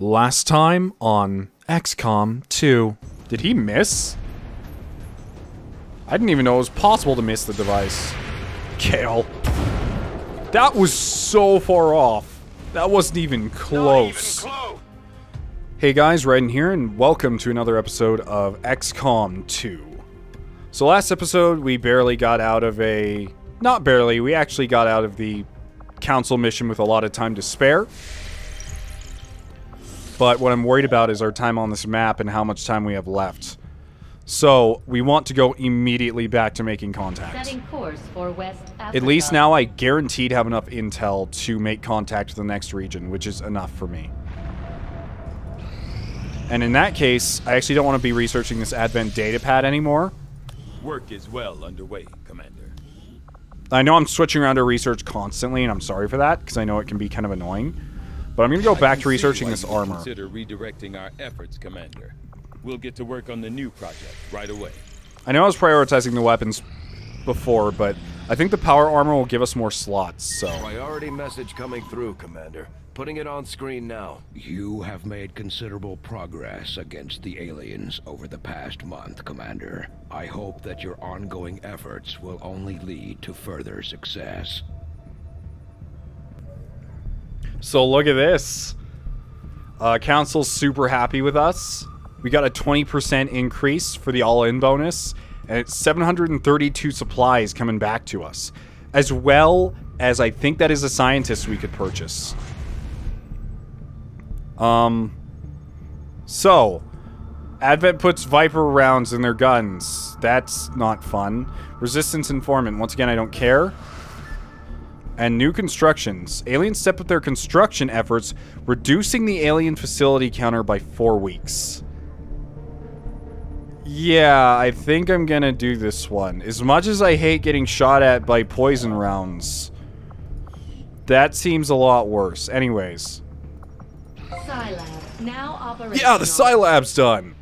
Last time on Xcom 2. Did he miss? I didn't even know it was possible to miss the device. Kale. That was so far off. That wasn't even close. Hey guys, Raiden here, and welcome to another episode of Xcom 2. So last episode, we barely got out of a... Not barely, we actually got out of the council mission with a lot of time to spare. But what I'm worried about is our time on this map and how much time we have left. So, we want to go immediately back to making contact. Setting course for West Africa. At least now I guaranteed have enough intel to make contact with the next region, which is enough for me. And in that case, I actually don't want to be researching this Advent datapad anymore. Work is well underway, Commander. I know I'm switching around to research constantly, and I'm sorry for that, because I know it can be kind of annoying. But I'm going to go back to researching this armor. Consider redirecting our efforts, Commander. We'll get to work on the new project right away. I know I was prioritizing the weapons before, but I think the power armor will give us more slots, so... Priority message coming through, Commander. Putting it on screen now. You have made considerable progress against the aliens over the past month, Commander. I hope that your ongoing efforts will only lead to further success. So look at this. Council's super happy with us. We got a 20% increase for the all-in bonus, and it's 732 supplies coming back to us. As well as I think that is a scientist we could purchase. So, Advent puts Viper rounds in their guns. That's not fun. Resistance Informant. Once again, I don't care. And new constructions. Aliens step up their construction efforts, reducing the alien facility counter by 4 weeks. Yeah, I think I'm gonna do this one. As much as I hate getting shot at by poison rounds, that seems a lot worse. Anyways. Scilab, now operational. Yeah, the Scilab's done.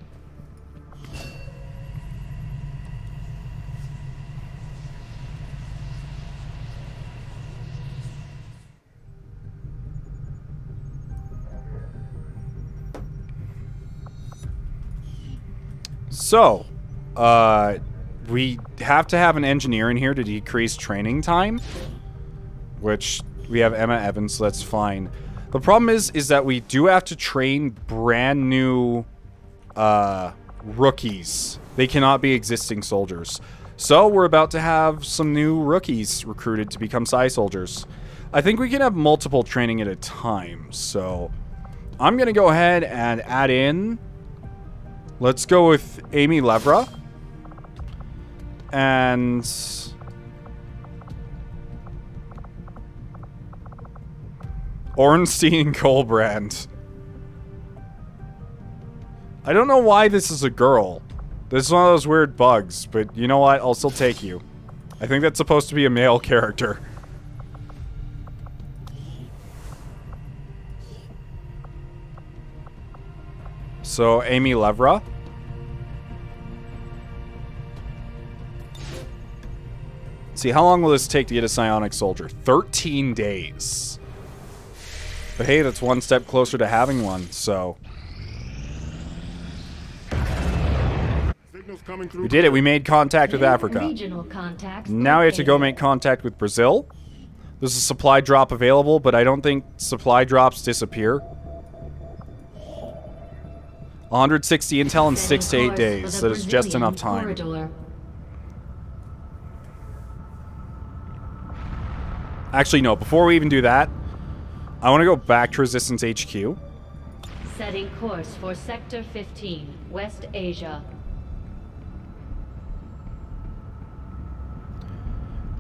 So, we have to have an engineer in here to decrease training time, which we have Emma Evans, so that's fine. The problem is that we do have to train brand new, rookies. They cannot be existing soldiers. So, we're about to have some new rookies recruited to become Psi soldiers. I think we can have multiple training at a time, so I'm gonna go ahead and add in... Let's go with Amy Levra. And... Ornstein Colbrand. I don't know why this is a girl. This is one of those weird bugs, but you know what? I'll still take you. I think that's supposed to be a male character. So, Amy Levra. See, how long will this take to get a psionic soldier? 13 days. But hey, that's one step closer to having one, so... We did it, we made contact with Africa. Now we have to go make contact with Brazil. There's a supply drop available, but I don't think supply drops disappear. 160 intel in 6 to 8 days. That is just enough time. Actually, no. Before we even do that, I want to go back to Resistance HQ. Setting course for Sector 15, West Asia.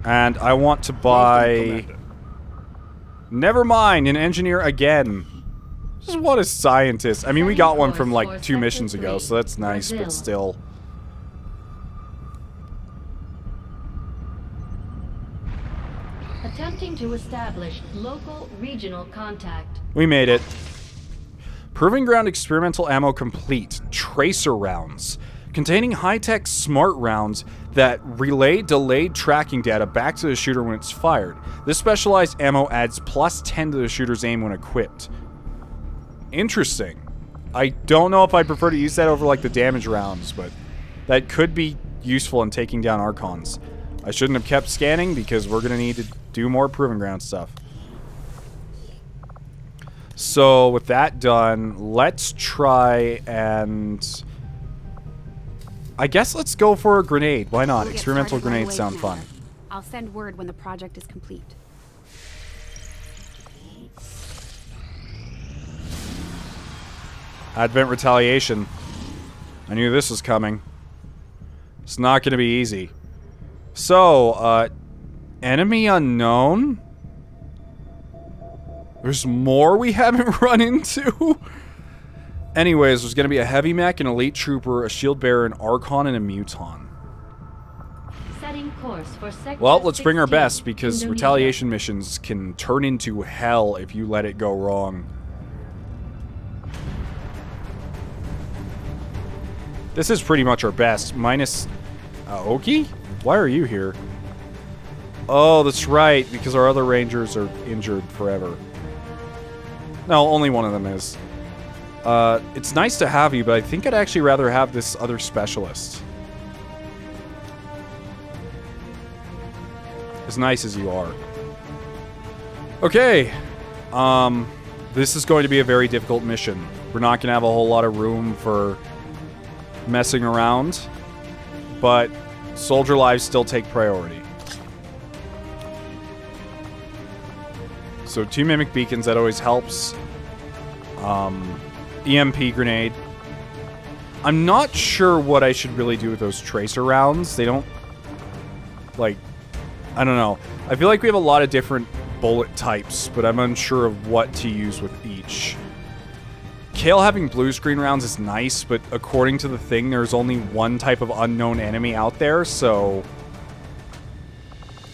And I want to buy... Never mind, an engineer again. Just what a scientist. I mean, we got one from like 2 missions ago, so that's nice, but still. Attempting to establish local regional contact. We made it. Proving ground experimental ammo complete. Tracer rounds. Containing high-tech smart rounds that relay delayed tracking data back to the shooter when it's fired. This specialized ammo adds +10 to the shooter's aim when equipped. Interesting. I don't know if I prefer to use that over, like, the damage rounds, but that could be useful in taking down Archons. I shouldn't have kept scanning because we're going to need to do more Proving Ground stuff. So, with that done, let's try and... I guess let's go for a grenade. Why not? We'll Experimental grenades sound fun. I'll send word when the project is complete. Advent Retaliation. I knew this was coming. It's not going to be easy. So, enemy unknown? There's more we haven't run into? Anyways, there's going to be a heavy mech, an elite trooper, a shield bearer, an Archon, and a muton. Setting course for sector Well, let's bring our 16, best, because Indonesia. retaliation missions can turn into hell if you let it go wrong. This is pretty much our best, minus... Aoki? Why are you here? Oh, that's right, because our other rangers are injured forever. No, only one of them is. It's nice to have you, but I think I'd actually rather have this other specialist. As nice as you are. Okay. This is going to be a very difficult mission. We're not going to have a whole lot of room for messing around, but soldier lives still take priority. So 2 mimic beacons, that always helps. EMP grenade. I'm not sure what I should really do with those tracer rounds. They don't, like, I don't know. I feel like we have a lot of different bullet types, but I'm unsure of what to use with each. Kale having blue screen rounds is nice, but according to the thing, there's only one type of unknown enemy out there, so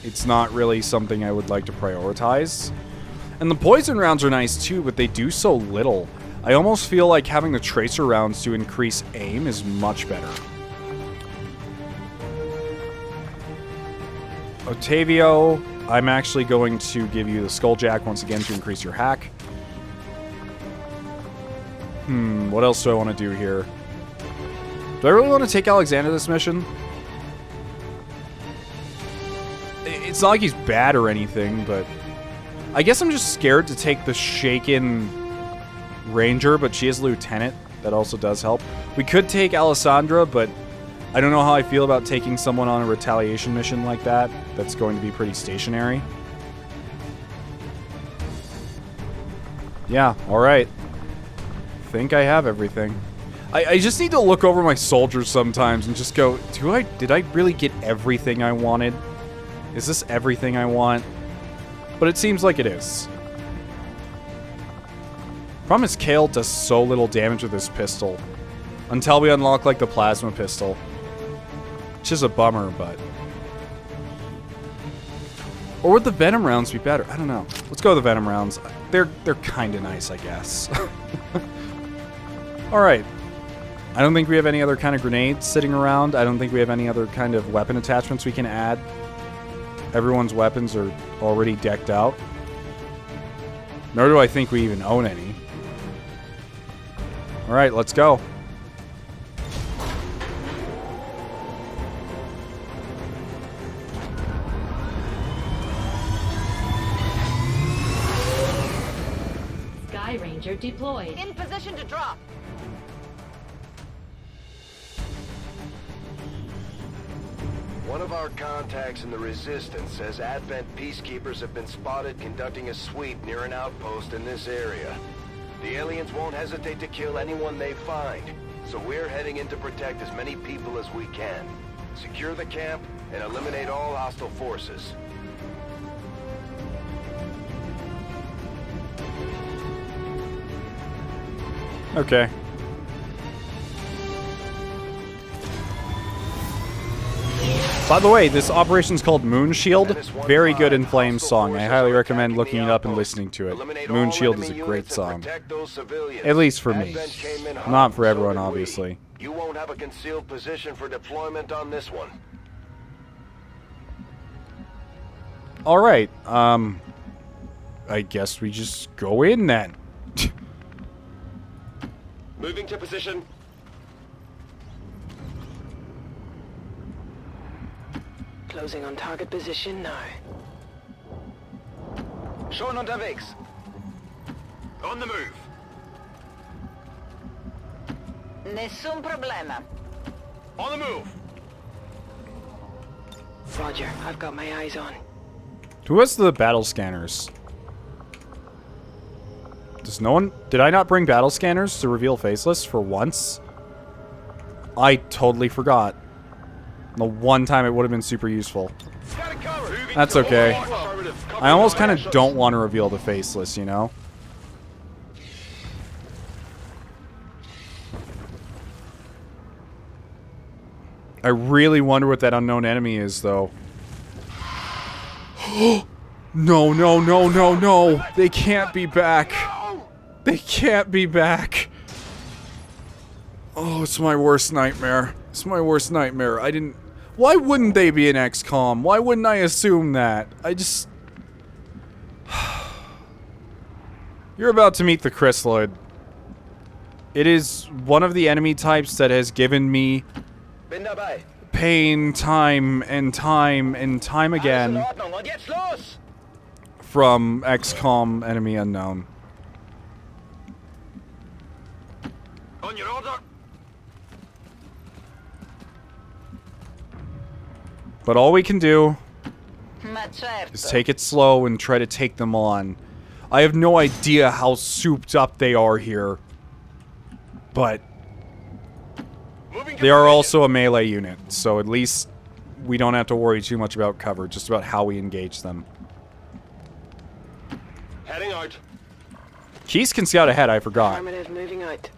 it's not really something I would like to prioritize. And the poison rounds are nice too, but they do so little. I almost feel like having the tracer rounds to increase aim is much better. Otavio, I'm actually going to give you the Skulljack once again to increase your hack. What else do I want to do here? Do I really want to take Alexander this mission? It's not like he's bad or anything, but... I guess I'm just scared to take the Shaken Ranger, but she is Lieutenant. That also does help. We could take Alessandra, but I don't know how I feel about taking someone on a retaliation mission like that. That's going to be pretty stationary. Yeah, alright. Think I have everything. I just need to look over my soldiers sometimes and just go, did I really get everything I wanted? Is this everything I want? But it seems like it is. Problem is, Kale does so little damage with his pistol. Until we unlock, like, the plasma pistol. Which is a bummer, but... Or would the Venom rounds be better? I don't know. Let's go with the Venom rounds. They're kind of nice, I guess. Alright. I don't think we have any other kind of grenades sitting around. I don't think we have any other kind of weapon attachments we can add. Everyone's weapons are already decked out. Nor do I think we even own any. Alright, let's go. Sky Ranger deployed. In position to drop. One of our contacts in the Resistance says Advent peacekeepers have been spotted conducting a sweep near an outpost in this area. The aliens won't hesitate to kill anyone they find, so we're heading in to protect as many people as we can. Secure the camp and eliminate all hostile forces. Okay. By the way, this operation's called Moon Shield. Very good In Flames song. I highly recommend looking it up and listening to it. Moon Shield is a great song. At least for me. Not for everyone, obviously. You won't have a concealed position for deployment on this one. Alright, I guess we just go in then. Moving to position. Closing on target position now. Schon unterwegs. On the move. Nessun problema. On the move. Roger, I've got my eyes on. Who has the battle scanners? Does no one... Did I not bring battle scanners to reveal faceless for once? I totally forgot. The one time it would have been super useful. That's okay. I almost kind of don't want to reveal the faceless, you know? I really wonder what that unknown enemy is, though. No, no, no, no, no. They can't be back. They can't be back. Oh, it's my worst nightmare. It's my worst nightmare. I didn't... Why wouldn't they be in XCOM? Why wouldn't I assume that? I just... You're about to meet the chrysalid. It is one of the enemy types that has given me pain time and time and time again from XCOM Enemy Unknown. On your order. But all we can do is take it slow and try to take them on. I have no idea how souped up they are here. But they are also a melee unit, so at least we don't have to worry too much about cover, just about how we engage them. Heading out. Keys can scout ahead, I forgot. Affirmative, moving out.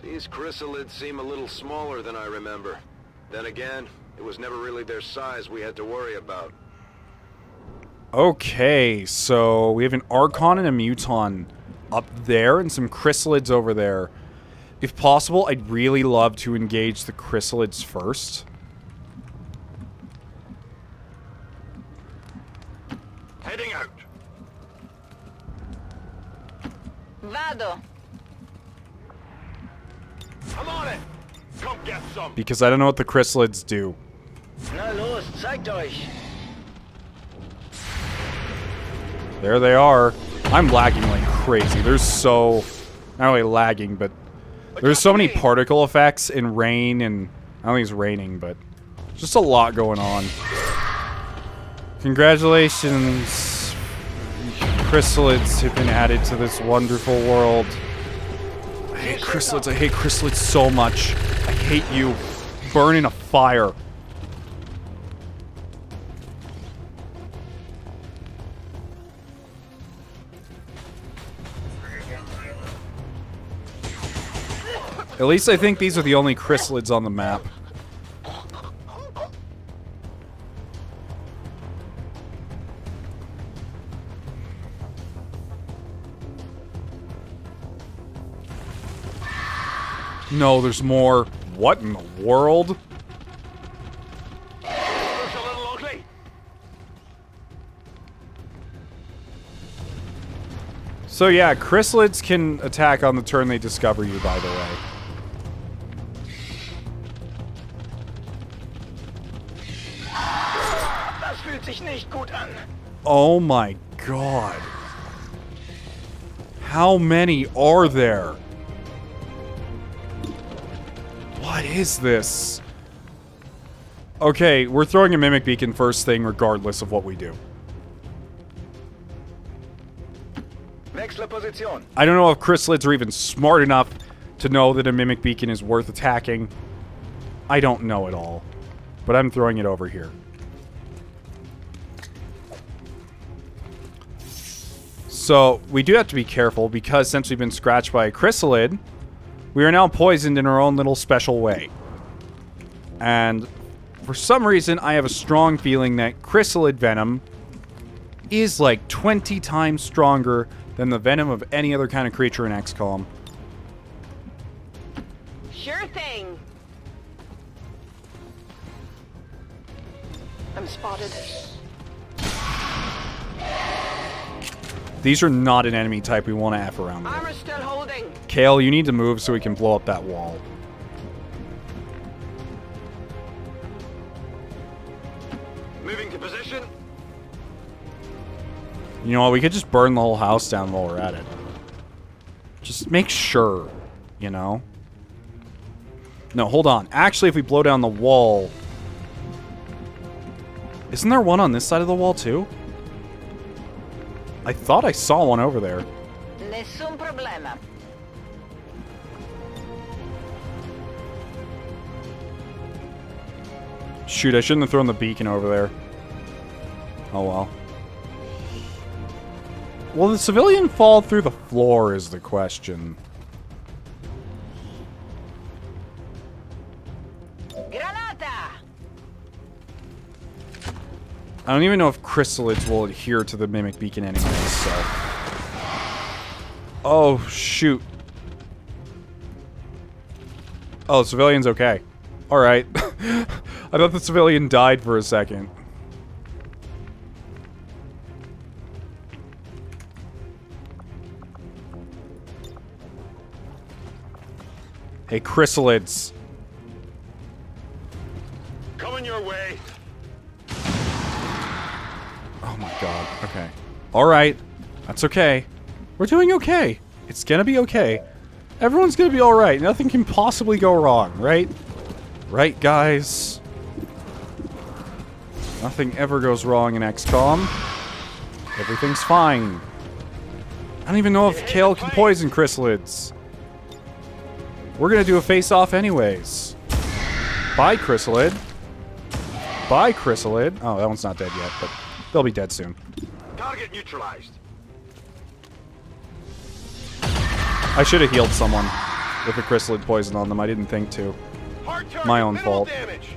These chrysalids seem a little smaller than I remember. Then again, it was never really their size we had to worry about. Okay, so we have an Archon and a Muton up there and some chrysalids over there. If possible, I'd really love to engage the chrysalids first. Heading out. Vado. I'm on it. Come get some. Because I don't know what the chrysalids do. Na los, zeigt euch. There they are. I'm lagging like crazy. There's so... Not really lagging, but... There's so many particle effects in rain, and... I don't think it's raining, but... Just a lot going on. Congratulations. Chrysalids have been added to this wonderful world. I hate chrysalids. I hate chrysalids so much. I hate you. Burn in a fire. At least I think these are the only chrysalids on the map. No, there's more. What in the world? Looks a little ugly. So yeah, chrysalids can attack on the turn they discover you, by the way. Das fühlt sich nicht gut an. Oh my god. How many are there? What is this? Okay, we're throwing a Mimic Beacon first thing regardless of what we do. Wechsle Position. I don't know if chrysalids are even smart enough to know that a Mimic Beacon is worth attacking. I don't know at all. But I'm throwing it over here. So, we do have to be careful because since we've been scratched by a chrysalid, we are now poisoned in our own little special way. And for some reason, I have a strong feeling that chrysalid venom is like 20 times stronger than the venom of any other kind of creature in XCOM. Sure thing. I'm spotted. These are not an enemy type we want to F around with. Armor still holding. Kale, you need to move so we can blow up that wall. Moving to position. You know what? We could just burn the whole house down while we're at it. Just make sure, you know? No, hold on. Actually, if we blow down the wall... Isn't there one on this side of the wall, too? I thought I saw one over there. Nessun problema. Shoot, I shouldn't have thrown the beacon over there. Oh well. Will the civilian fall through the floor is the question. Granata! I don't even know if chrysalids will adhere to the mimic beacon anyways, so... Oh, shoot. Oh, the civilian's okay. Alright. I thought the civilian died for a second. Hey, chrysalids. Coming your way. Oh my god. Okay. Alright. That's okay. We're doing okay. It's gonna be okay. Everyone's gonna be alright. Nothing can possibly go wrong, right? Right, guys? Nothing ever goes wrong in XCOM. Everything's fine. I don't even know if Kale can poison chrysalids. We're gonna do a face-off anyways. Bye, chrysalid. Bye, chrysalid. Oh, that one's not dead yet, but they'll be dead soon. Target neutralized. I should have healed someone with a chrysalid poison on them. I didn't think to. Hard target, My own minimal fault. damage.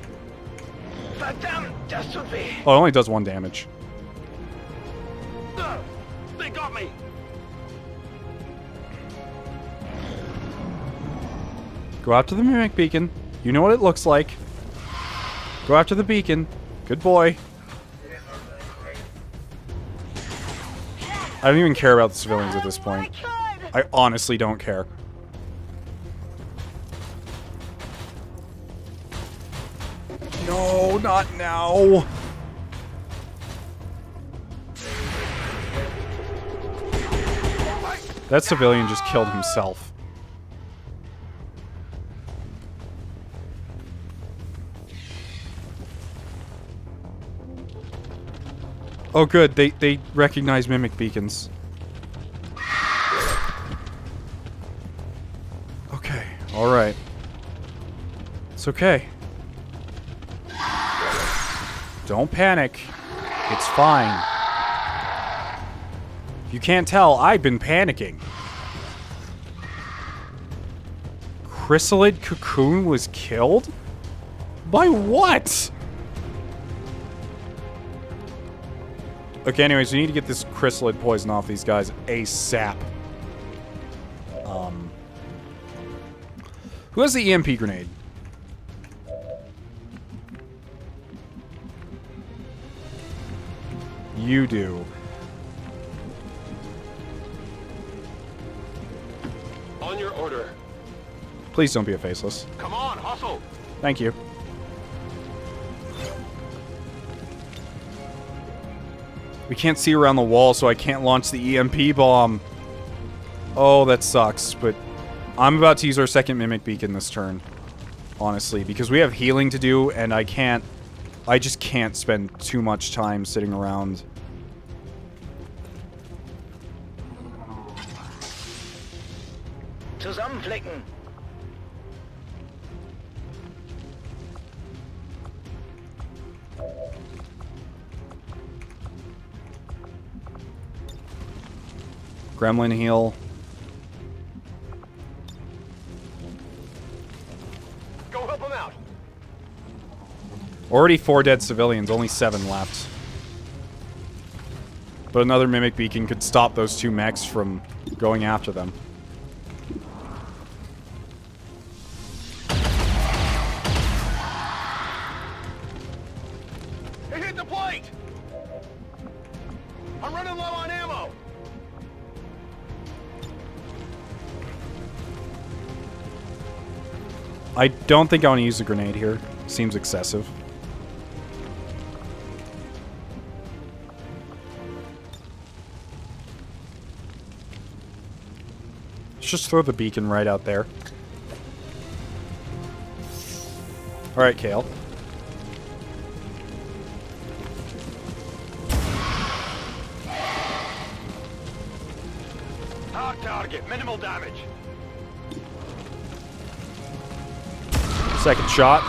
Verdammt, das tut weh. Oh, it only does 1 damage. They got me. Go after the mimic beacon. You know what it looks like. Go after the beacon. Good boy. I don't even care about the civilians at this point. I honestly don't care. No, not now. That civilian just killed himself. Oh good, they recognize mimic beacons. Okay, alright. It's okay. Don't panic. It's fine. You can't tell, I've been panicking. Chrysalid Cocoon was killed? By what? Okay, anyways, we need to get this chrysalid poison off these guys ASAP. Who has the EMP grenade? You do. On your order. Please don't be a faceless. Come on, hustle. Thank you. We can't see around the wall, so I can't launch the EMP bomb. Oh, that sucks, but I'm about to use our second Mimic Beacon this turn. Honestly, because we have healing to do, and I just can't spend too much time sitting around. Zusammenflicken. Gremlin heal. Go help him out. Already 4 dead civilians, only 7 left. But another Mimic Beacon could stop those 2 mechs from going after them. He hit the plate! I'm running low on ammo! I don't think I want to use a grenade here. Seems excessive. Let's just throw the beacon right out there. Alright, Kale. Hard target, minimal damage. Second shot.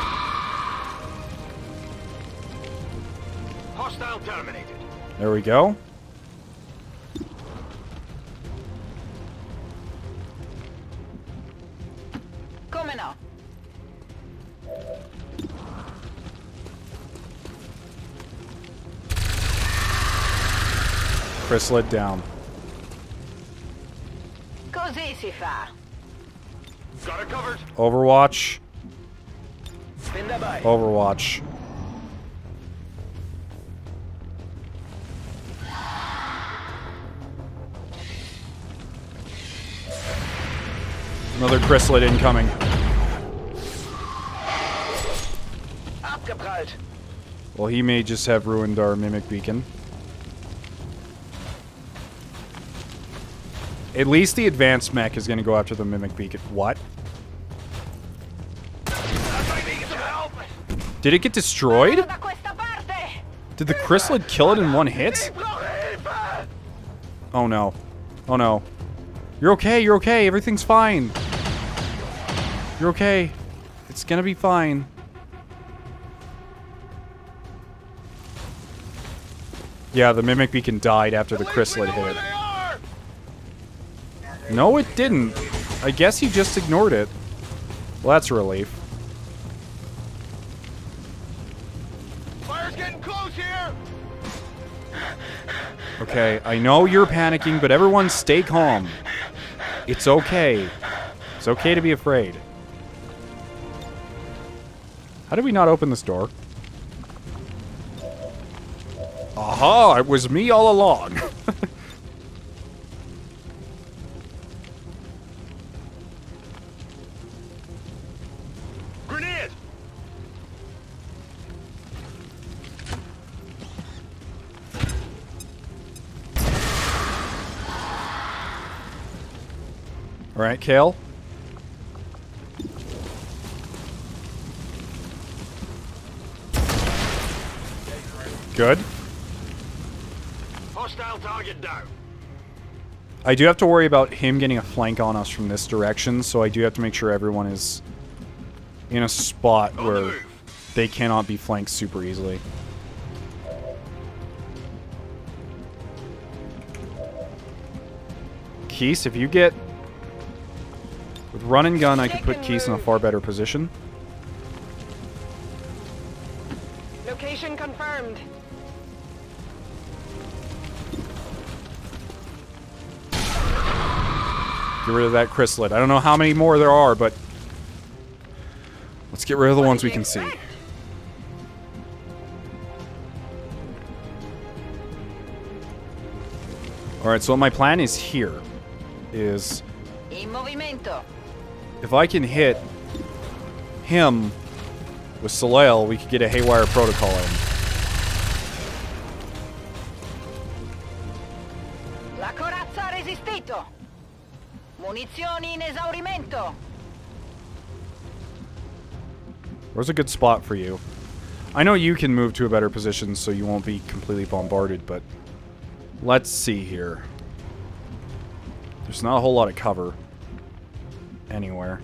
Hostile terminated. There we go. Come no? Chrysalid down. Così si fa. Got it covered. Overwatch. Spin that by. Overwatch. Another Chrysalid incoming. Abgeprallt. Well, he may just have ruined our Mimic Beacon. At least the advanced mech is going to go after the Mimic Beacon. What? Did it get destroyed? Da questa parte. Did the Chrysalid kill it in one hit? Oh no. Oh no. You're okay, you're okay, everything's fine. You're okay. It's gonna be fine. Yeah, the Mimic Beacon died after the Chrysalid hit it. No, it didn't. I guess he just ignored it. Well, that's a relief. Fire's getting close here. Okay, I know you're panicking, but everyone stay calm. It's okay. It's okay to be afraid. How did we not open this door? Aha! It was me all along. Grenade. Alright, Kale. Good. Hostile target down. I do have to worry about him getting a flank on us from this direction, so I do have to make sure everyone is in a spot where they cannot be flanked super easily. Keese, if you get... With run and gun, I could put Keese in a far better position. Location confirmed. Get rid of that Chrysalid. I don't know how many more there are, but... Let's get rid of the ones we can see. Alright, so what my plan is here is... In movimento. If I can hit him with Soleil, we could get a Haywire Protocol in. La corazza ha resistito. Munizioni in esaurimento. Where's a good spot for you? I know you can move to a better position so you won't be completely bombarded, but let's see here. There's not a whole lot of cover anywhere.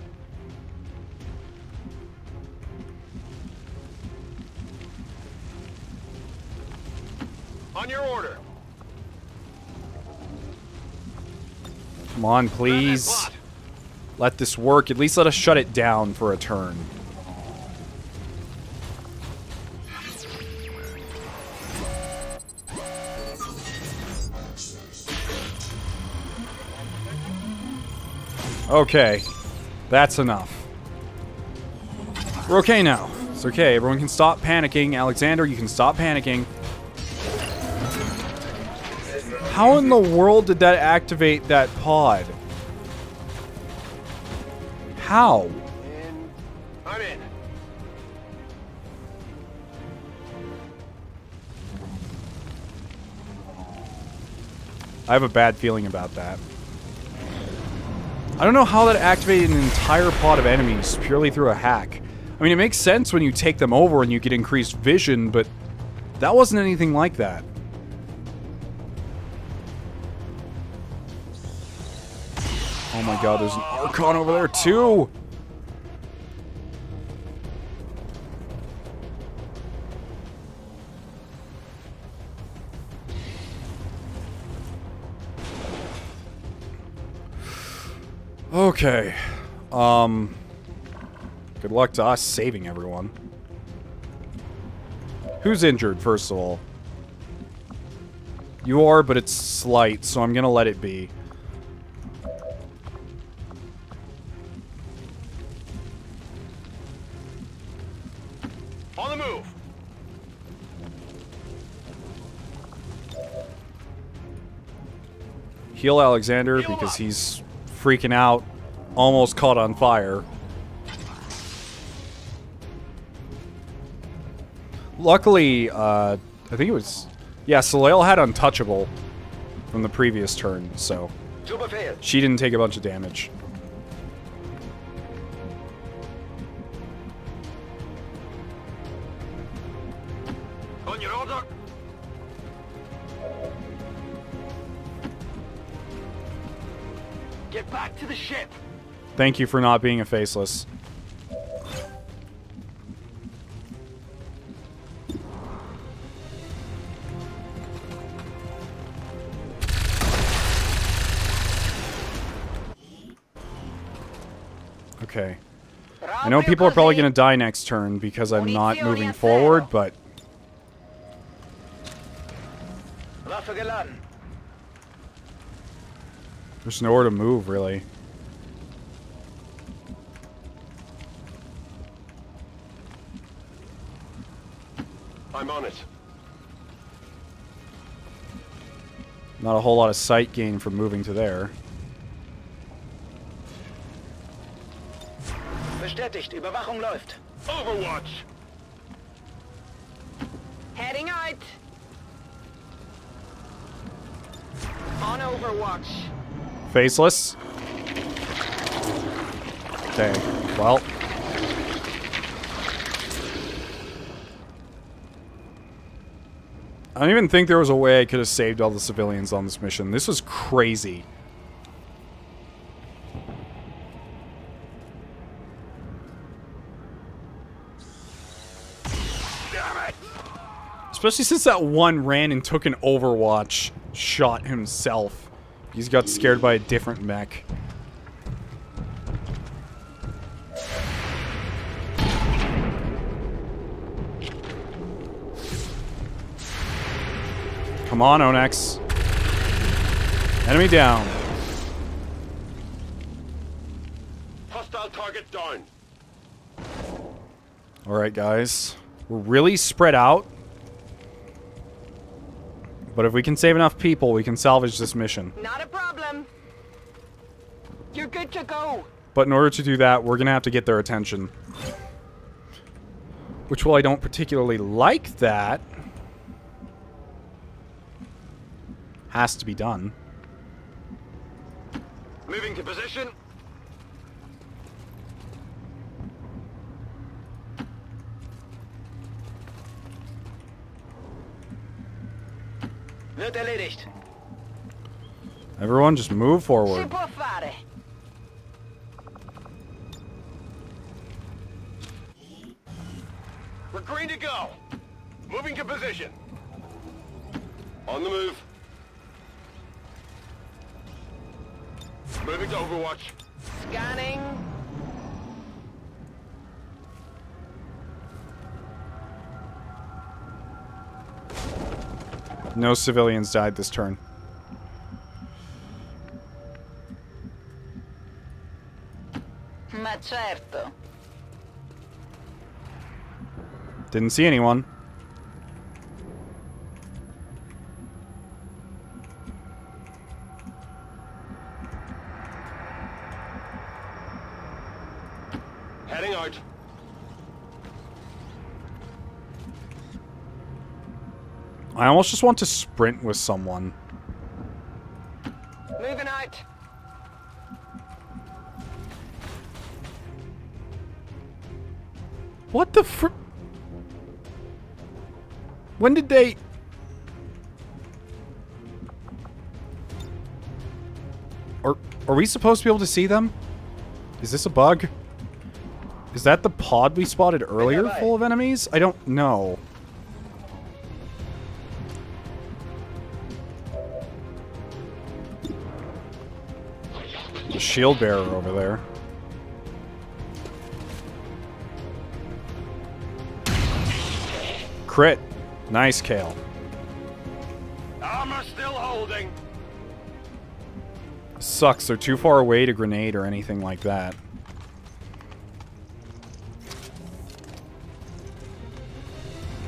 On your order. Come on, please. Let this work. At least let us shut it down for a turn. Okay. That's enough. We're okay now. It's okay. Everyone can stop panicking. Alexander, you can stop panicking. How in the world did that activate that pod? How? I'm in. I have a bad feeling about that. I don't know how that activated an entire pod of enemies purely through a hack. I mean, it makes sense when you take them over and you get increased vision, but that wasn't anything like that. Oh my god, there's an Archon over there too! Okay. Good luck to us saving everyone. Who's injured, first of all? You are, but it's slight, so I'm gonna let it be. On the move. Heal Alexander because he's freaking out, almost caught on fire. Luckily, I think it was... Yeah, Soleil had Untouchable from the previous turn, so... she didn't take a bunch of damage. On your order. Get back to the ship. Thank you for not being a faceless. Okay. I know people are probably going to die next turn because I'm not moving forward, but... there's nowhere to move, really. I'm on it. Not a whole lot of sight gain from moving to there. Bestätigt, Überwachung läuft. Overwatch. Heading out. On Overwatch. Faceless. Okay, well. I don't even think there was a way I could have saved all the civilians on this mission. This was crazy. Especially since that one ran and took an Overwatch shot himself. He's got scared by a different mech. Come on, Onyx. Enemy down. Hostile target down. Alright, guys. We're really spread out. But if we can save enough people, we can salvage this mission. Not a problem. You're good to go. But in order to do that, we're gonna have to get their attention. Which, while I don't particularly like that, has to be done. Moving to position. Wird erledigt. Everyone just move Si forward. può fare. We're green to go. Moving to position. On the move. Moving to Overwatch. Scanning. No civilians died this turn. Ma certo. Didn't see anyone. I almost just want to sprint with someone. Moving out. What the fr... When did they... Are we supposed to be able to see them? Is this a bug? Is that the pod we spotted earlier full of enemies? I don't know. The shield bearer over there. Crit. Nice, Kale. Armor still holding. Sucks, they're too far away to grenade or anything like that.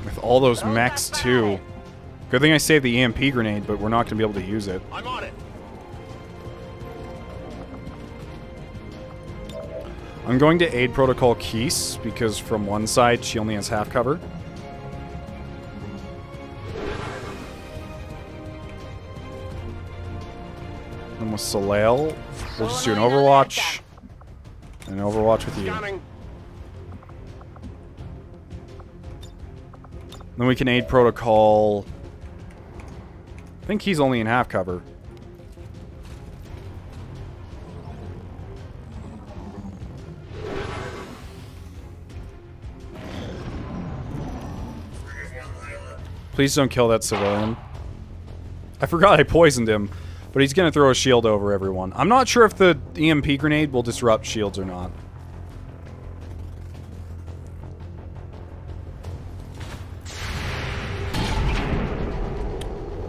With all those mechs too. Good thing I saved the EMP grenade, but we're not going to be able to use it. I'm on it. I'm going to aid Protocol Keese, because from one side she only has half cover. And with Soleil, we'll just do an Overwatch. And an Overwatch with you. Then we can aid Protocol. I think he's only in half cover. Please don't kill that civilian. I forgot I poisoned him, but he's gonna throw a shield over everyone. I'm not sure if the EMP grenade will disrupt shields or not.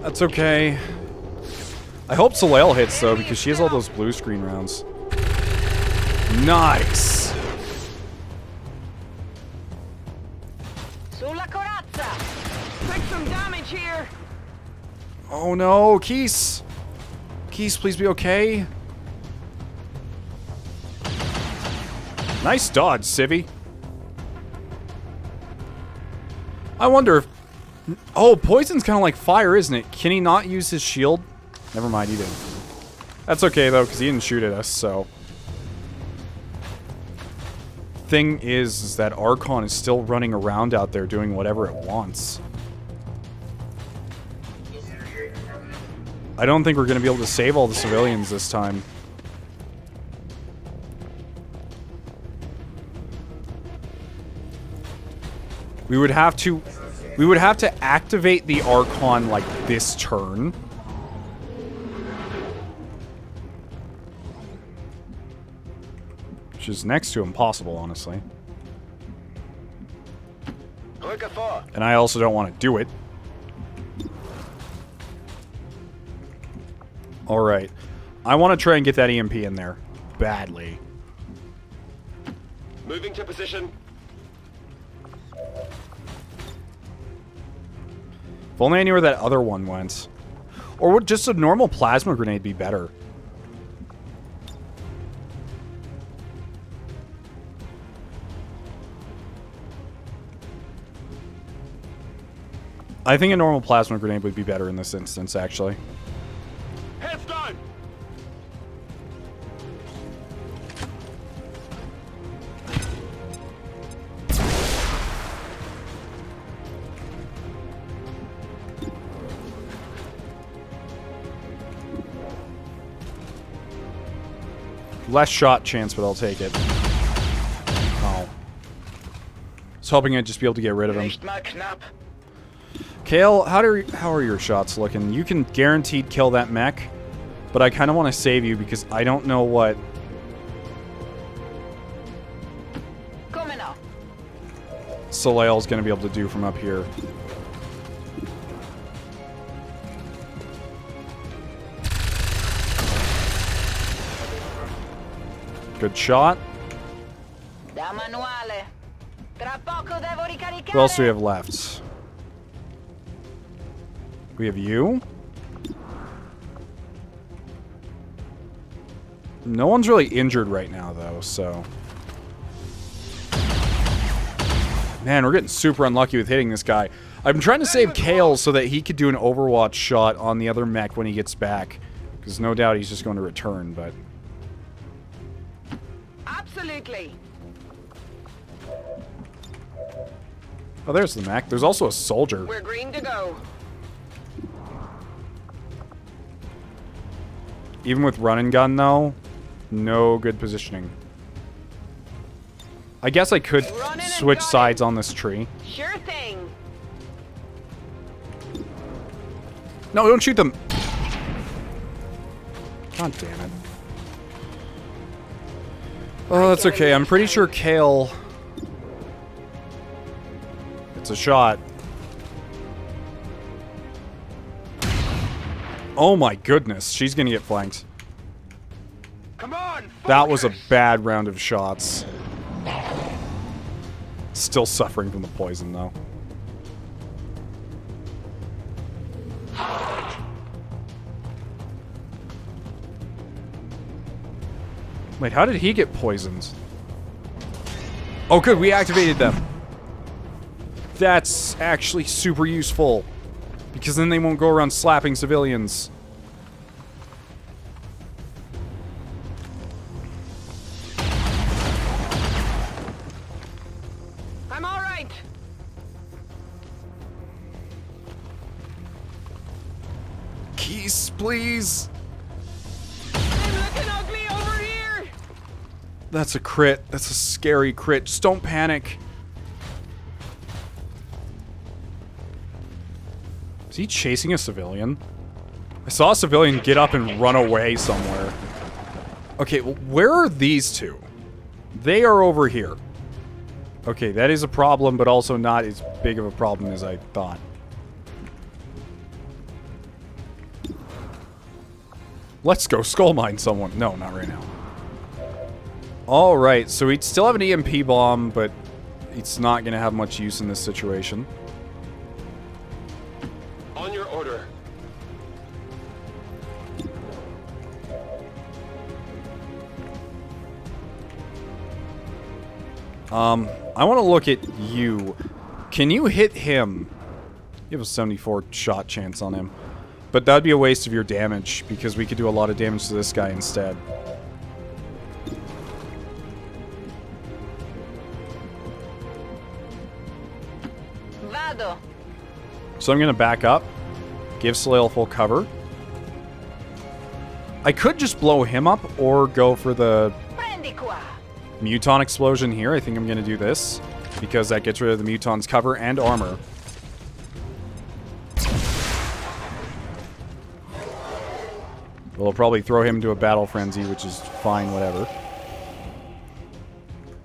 That's okay. I hope Soleil hits, though, because she has all those blue screen rounds. Nice! Sulla corazza. Take some damage here. Oh no, Keese! Keese, please be okay. Nice dodge, Civvy. I wonder if... Oh, poison's kind of like fire, isn't it? Can he not use his shield? Never mind, he didn't. That's okay, though, because he didn't shoot at us, so... Thing is that Archon is still running around out there doing whatever it wants. I don't think we're going to be able to save all the civilians this time. We would have to activate the Archon like this turn. Which is next to impossible, honestly. And I also don't want to do it. Alright. I want to try and get that EMP in there. Badly. Moving to position. If only I knew where that other one went. Or would just a normal plasma grenade be better? I think a normal plasma grenade would be better in this instance, actually. Heads down. Less shot chance, but I'll take it. Oh. I was hoping I'd just be able to get rid of him. Kale, how are your shots looking? You can guaranteed kill that mech, but I kind of want to save you because I don't know what... Soleil's going to be able to do from up here. Good shot. Who else do we have left? We have you. No one's really injured right now, though, so... Man, we're getting super unlucky with hitting this guy. I'm trying to save Kale so that he could do an Overwatch shot on the other mech when he gets back. Because no doubt he's just going to return, but... Absolutely. Oh, there's the mech. There's also a soldier. We're green to go. Even with run and gun, though, no good positioning. I guess I could switch sides on this tree. Sure thing. No, don't shoot them. God damn it. Oh, that's okay. I'm pretty sure Kale... It's a shot. Oh my goodness. She's gonna get flanked. Come on! That was a bad round of shots. Still suffering from the poison, though. Wait, how did he get poisoned? Oh, good, we activated them. That's actually super useful. Because then they won't go around slapping civilians. I'm all right. Keys, please. I'm looking ugly over here. That's a crit. That's a scary crit. Just don't panic. Is he chasing a civilian? I saw a civilian get up and run away somewhere. Okay, well, where are these two? They are over here. Okay, that is a problem, but also not as big of a problem as I thought. Let's go skull mine someone. No, not right now. Alright, so we still have an EMP bomb, but it's not going to have much use in this situation. On your order. I want to look at you. Can you hit him? You have a 74 shot chance on him. But that'd be a waste of your damage, because we could do a lot of damage to this guy instead. Vado. So I'm going to back up. Give Soleil full cover. I could just blow him up, or go for the Prendi qua. Muton explosion here. I think I'm going to do this, because that gets rid of the Muton's cover and armor. We'll probably throw him into a battle frenzy, which is fine, whatever.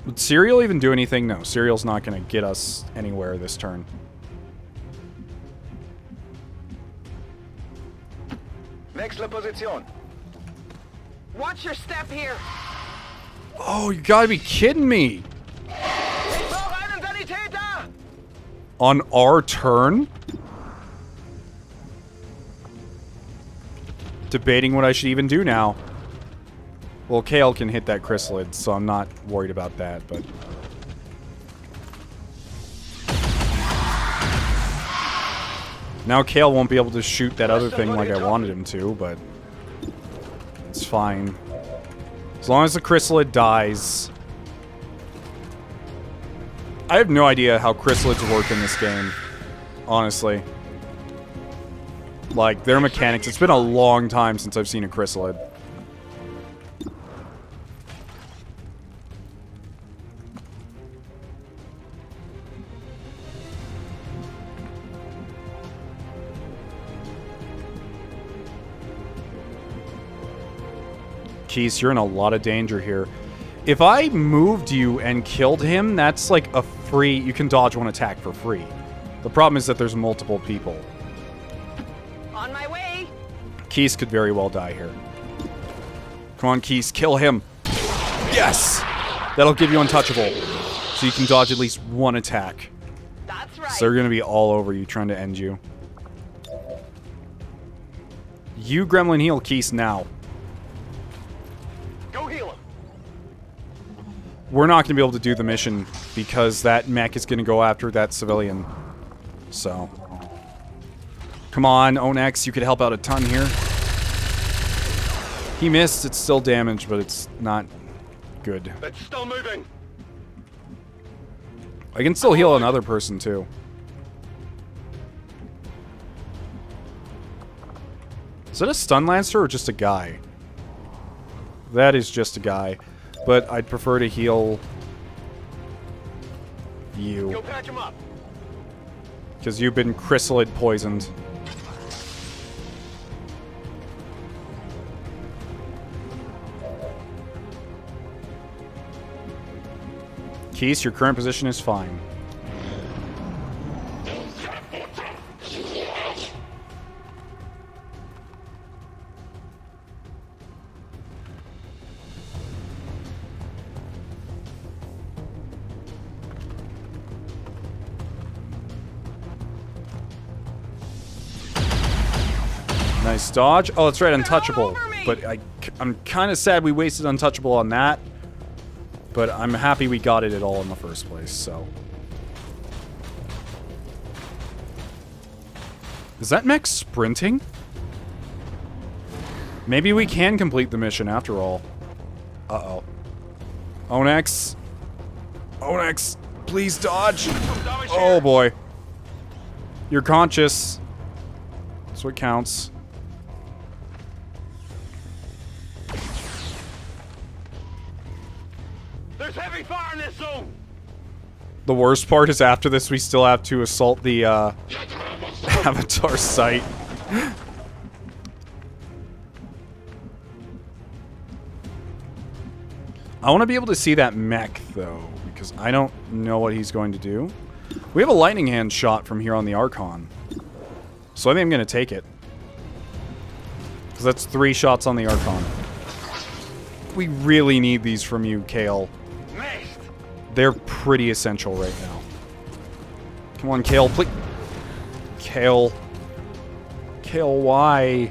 Would Serial even do anything? No, Serial's not going to get us anywhere this turn. Next la position. Watch your step here. Oh, you gotta be kidding me! On our turn? Debating what I should even do now. Well, Kale can hit that chrysalid, so I'm not worried about that, but... Now Kale won't be able to shoot that other thing like I wanted him to, but... It's fine. As long as the chrysalid dies... I have no idea how chrysalids work in this game. Honestly. Like, their mechanics. It's been a long time since I've seen a chrysalid. Keys, you're in a lot of danger here. If I moved you and killed him, that's like a free... You can dodge one attack for free. The problem is that there's multiple people. On my way. Keys could very well die here. Come on, Keys, kill him. Yes! That'll give you untouchable. So you can dodge at least one attack. That's right. So they're going to be all over you trying to end you. You gremlin heal Keys now. Go heal him. we're not going to be able to do the mission because that mech is going to go after that civilian. So, come on, Onyx, you could help out a ton here. He missed. It's still damage, but it's not good. It's still moving. I can still heal another person, too. Is that a stun lancer or just a guy? That is just a guy. But I'd prefer to heal you. Go patch him up. Because you've been chrysalid poisoned. Keys, your current position is fine. Nice dodge. Oh, that's right, untouchable. But I'm kind of sad we wasted untouchable on that. But I'm happy we got it at all in the first place, so. Is that mech sprinting? Maybe we can complete the mission after all. Uh-oh. Onyx. Onyx, please dodge. Oh, boy. You're conscious. That's what counts. There's heavy fire in this zone. The worst part is after this, we still have to assault the Avatar site. I want to be able to see that mech, though, because I don't know what he's going to do. We have a lightning hand shot from here on the Archon. So I think I'm going to take it. Because that's 3 shots on the Archon. We really need these from you, Kale. They're pretty essential right now. Come on, Kale, please. Kale. Kale, why?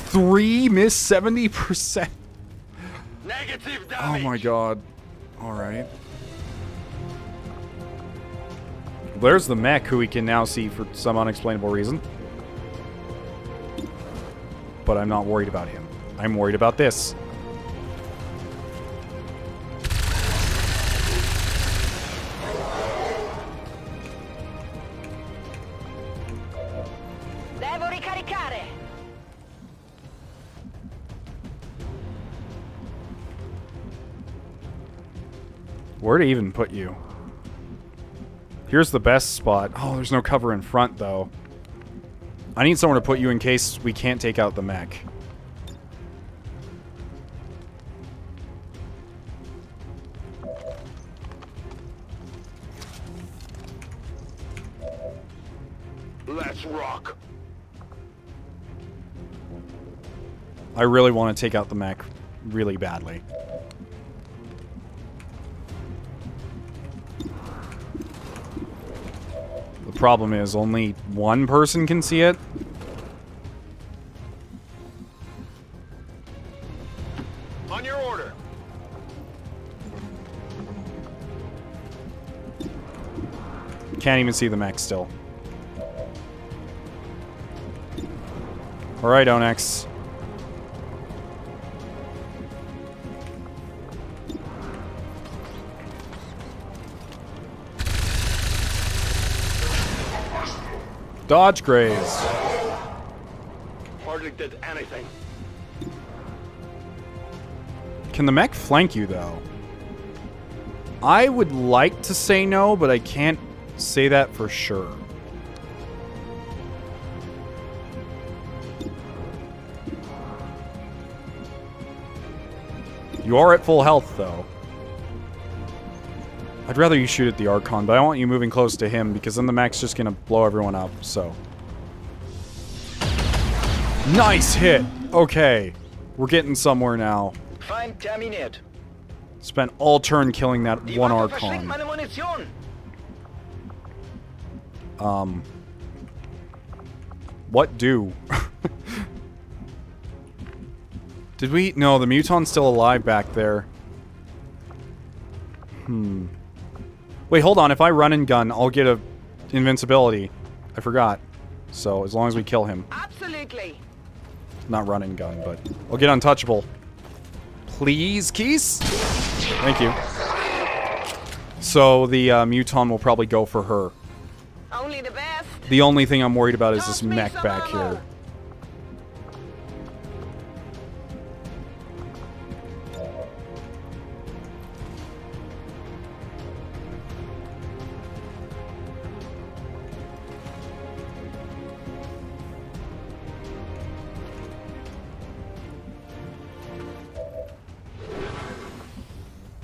Three miss 70%. Negative damage. Oh my god. Alright. There's the mech who we can now see for some unexplainable reason. But I'm not worried about him. I'm worried about this. Devo ricaricare. Where to even put you? Here's the best spot. Oh, there's no cover in front, though. I need somewhere to put you in case we can't take out the mech. Let's rock. I really want to take out the mech really badly. The problem is only one person can see it. On your order. Can't even see the mech still. Alright, Onyx. Dodge graze. Hardly did anything. Can the mech flank you, though? I would like to say no, but I can't say that for sure. You are at full health, though. I'd rather you shoot at the Archon, but I want you moving close to him, because then the mech's just gonna blow everyone up, so. Nice hit! Okay. We're getting somewhere now. Fine, terminate. Spent all turn killing that one Archon. What do? Did we? No, the muton's still alive back there. Wait, hold on. If I run and gun, I'll get a invincibility. I forgot. So, as long as we kill him. Absolutely. Not run and gun, but I'll get untouchable. Please, Keys? Thank you. So, the muton will probably go for her. Only the best. The only thing I'm worried about is this mech back here.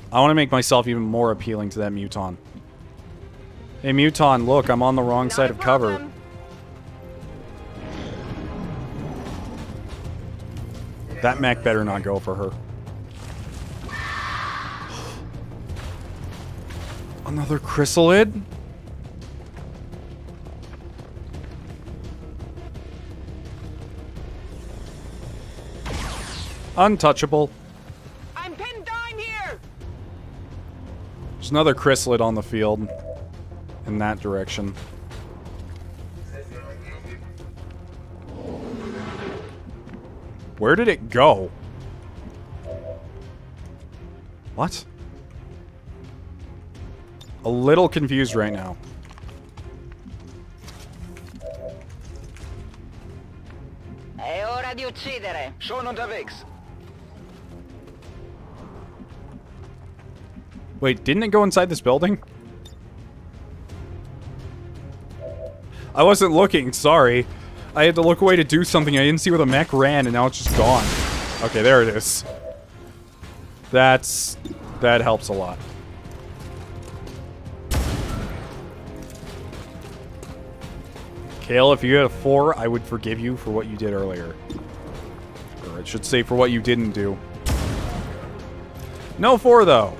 I want to make myself even more appealing to that muton. Hey, muton, look, I'm on the wrong side of cover. That mech better not go for her. Another chrysalid? Untouchable. I'm pinned down here. There's another chrysalid on the field. In that direction. Where did it go? What? A little confused right now. È ora di uccidere. Sono unterwegs. Wait, didn't it go inside this building? I wasn't looking, sorry. I had to look away to do something. I didn't see where the mech ran, and now it's just gone. Okay, there it is. That helps a lot. Kale, if you had a 4, I would forgive you for what you did earlier. Or I should say for what you didn't do. No 4, though.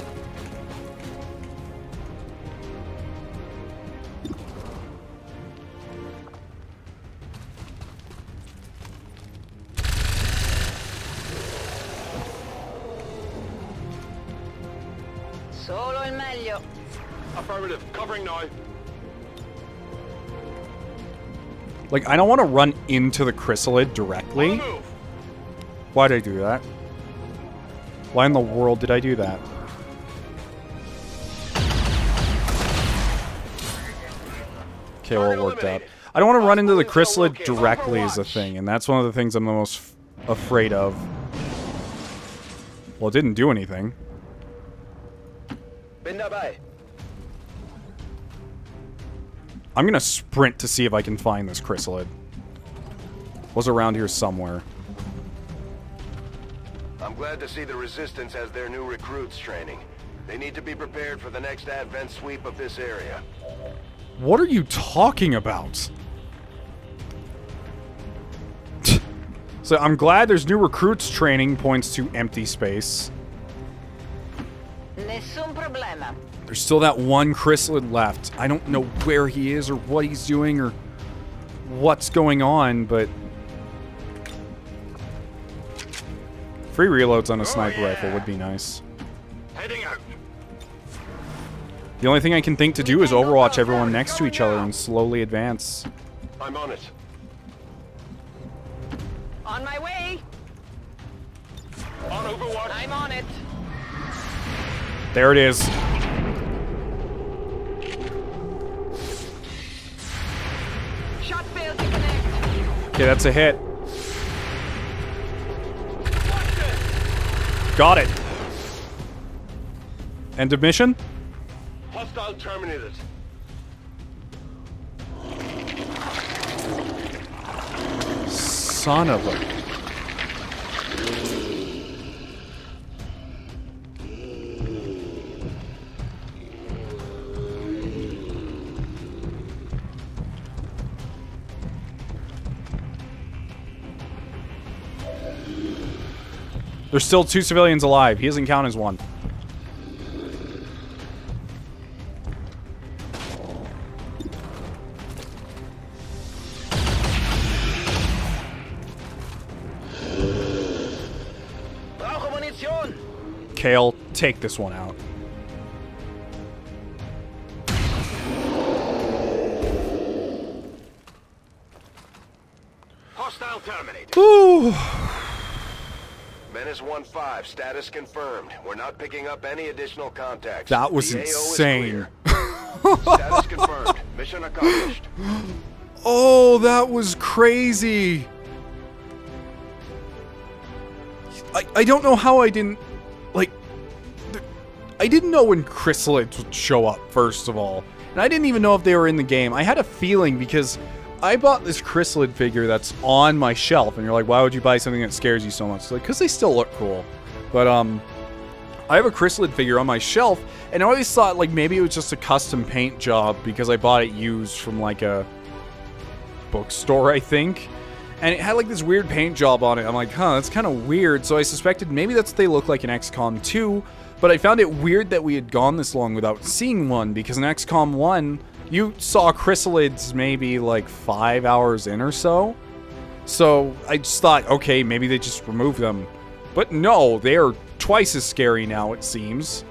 Solo il meglio. Affirmative. Covering now. Like, I don't want to run into the chrysalid directly. Why did I do that? Why in the world did I do that? Okay, well, it worked out. I don't want to run into the chrysalid directly is the thing, and that's one of the things I'm the most afraid of. Well, it didn't do anything. Bin dabei. I'm gonna sprint to see if I can find this chrysalid. Was around here somewhere. I'm glad to see the Resistance has their new recruits training. They need to be prepared for the next Advent sweep of this area. What are you talking about? So I'm glad there's new recruits training points to empty space. Nessun problema. There's still that one chrysalid left. I don't know where he is or what he's doing or what's going on, but... Free reloads on a sniper rifle would be nice. Heading out. The only thing I can think to do is overwatch everyone next to each other and slowly advance. I'm on it. On my way. On Overwatch. I'm on it. There it is. Shot failed to connect. Okay, that's a hit. Got it. End of mission? Hostile terminated. Son of a... There's still 2 civilians alive. He doesn't count as one. Kale, take this one out. Hostile terminated. Ooh. Menace 1-5, status confirmed. We're not picking up any additional contacts. That was The AO is insane. clear. Status confirmed. Mission accomplished. Oh, that was crazy. I don't know how I didn't, like, I didn't know when chrysalids would show up, first of all. And I didn't even know if they were in the game. I had a feeling because I bought this chrysalid figure that's on my shelf. And you're like, why would you buy something that scares you so much? It's like, because they still look cool. But, I have a chrysalid figure on my shelf. And I always thought, like, maybe it was just a custom paint job because I bought it used from, like, a bookstore, I think. And it had like this weird paint job on it. I'm like, huh, that's kind of weird. So I suspected maybe that's what they look like in XCOM 2. But I found it weird that we had gone this long without seeing one. Because in XCOM 1, you saw chrysalids maybe like 5 hours in or so. So I just thought, okay, maybe they just removed them. But no, they are twice as scary now, it seems.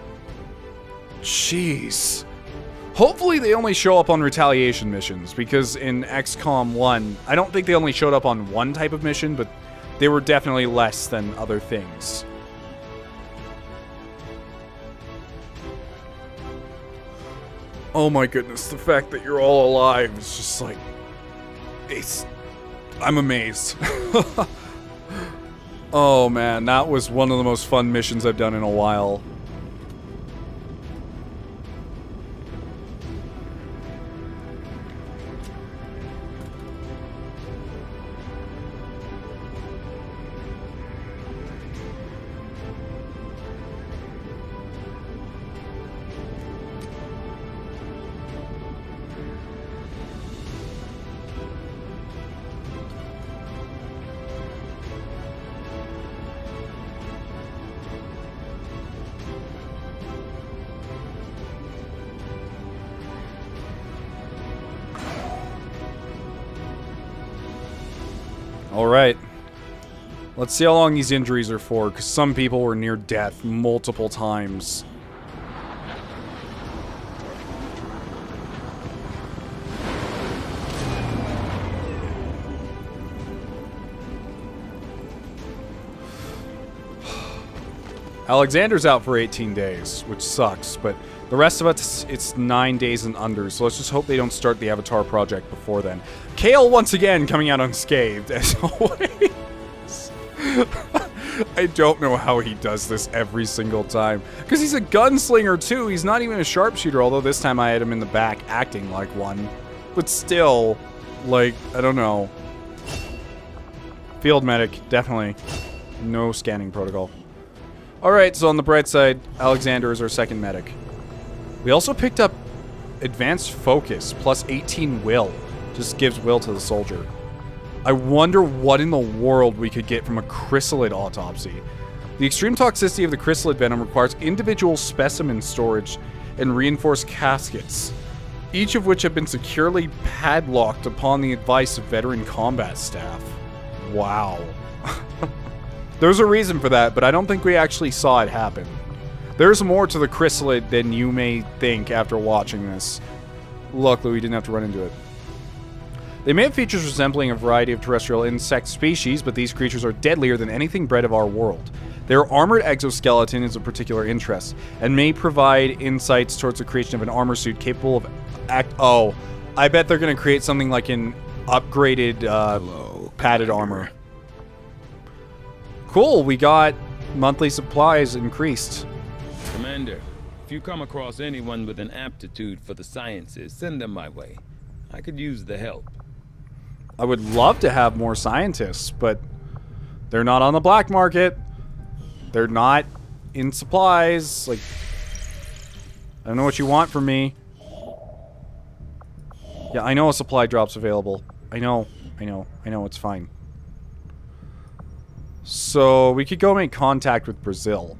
Jeez. Hopefully they only show up on retaliation missions, because in XCOM 1, I don't think they only showed up on one type of mission, but they were definitely less than other things. Oh my goodness, the fact that you're all alive is just like... I'm amazed. Oh man, that was one of the most fun missions I've done in a while. Alright. Let's see how long these injuries are for, because some people were near death multiple times. Alexander's out for 18 days, which sucks, but the rest of us, it's 9 days and under, so let's just hope they don't start the Avatar project before then. Kale, once again, coming out unscathed, as always. I don't know how he does this every single time. Because he's a gunslinger, too. He's not even a sharpshooter, although this time I had him in the back acting like one. But still, like, I don't know. Field medic, definitely. No scanning protocol. Alright, so on the bright side, Alexander is our second medic. We also picked up advanced focus, plus 18 will. Just gives will to the soldier. I wonder what in the world we could get from a chrysalid autopsy. The extreme toxicity of the chrysalid venom requires individual specimen storage and reinforced caskets, each of which have been securely padlocked upon the advice of veteran combat staff. Wow. There's a reason for that, but I don't think we actually saw it happen. There's more to the chrysalid than you may think after watching this. Luckily, we didn't have to run into it. They may have features resembling a variety of terrestrial insect species, but these creatures are deadlier than anything bred of our world. Their armored exoskeleton is of particular interest, and may provide insights towards the creation of an armor suit capable of Oh, I bet they're going to create something like an upgraded padded armor. Cool, we got monthly supplies increased. Commander, if you come across anyone with an aptitude for the sciences, send them my way. I could use the help. I would love to have more scientists, but they're not on the black market. They're not in supplies. Like, I don't know what you want from me. Yeah, I know a supply drop's available. I know, it's fine. So, we could go make contact with Brazil.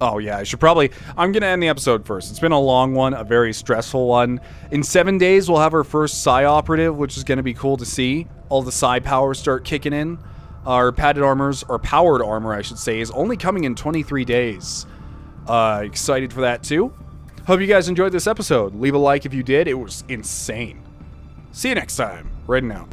Oh yeah, I should probably... I'm gonna end the episode first. It's been a long one, a very stressful one. In 7 days, we'll have our first Psi operative, which is gonna be cool to see. All the Psi powers start kicking in. Our padded armors, or powered armor, I should say, is only coming in 23 days. Excited for that, too. Hope you guys enjoyed this episode. Leave a like if you did. It was insane. See you next time. Right now.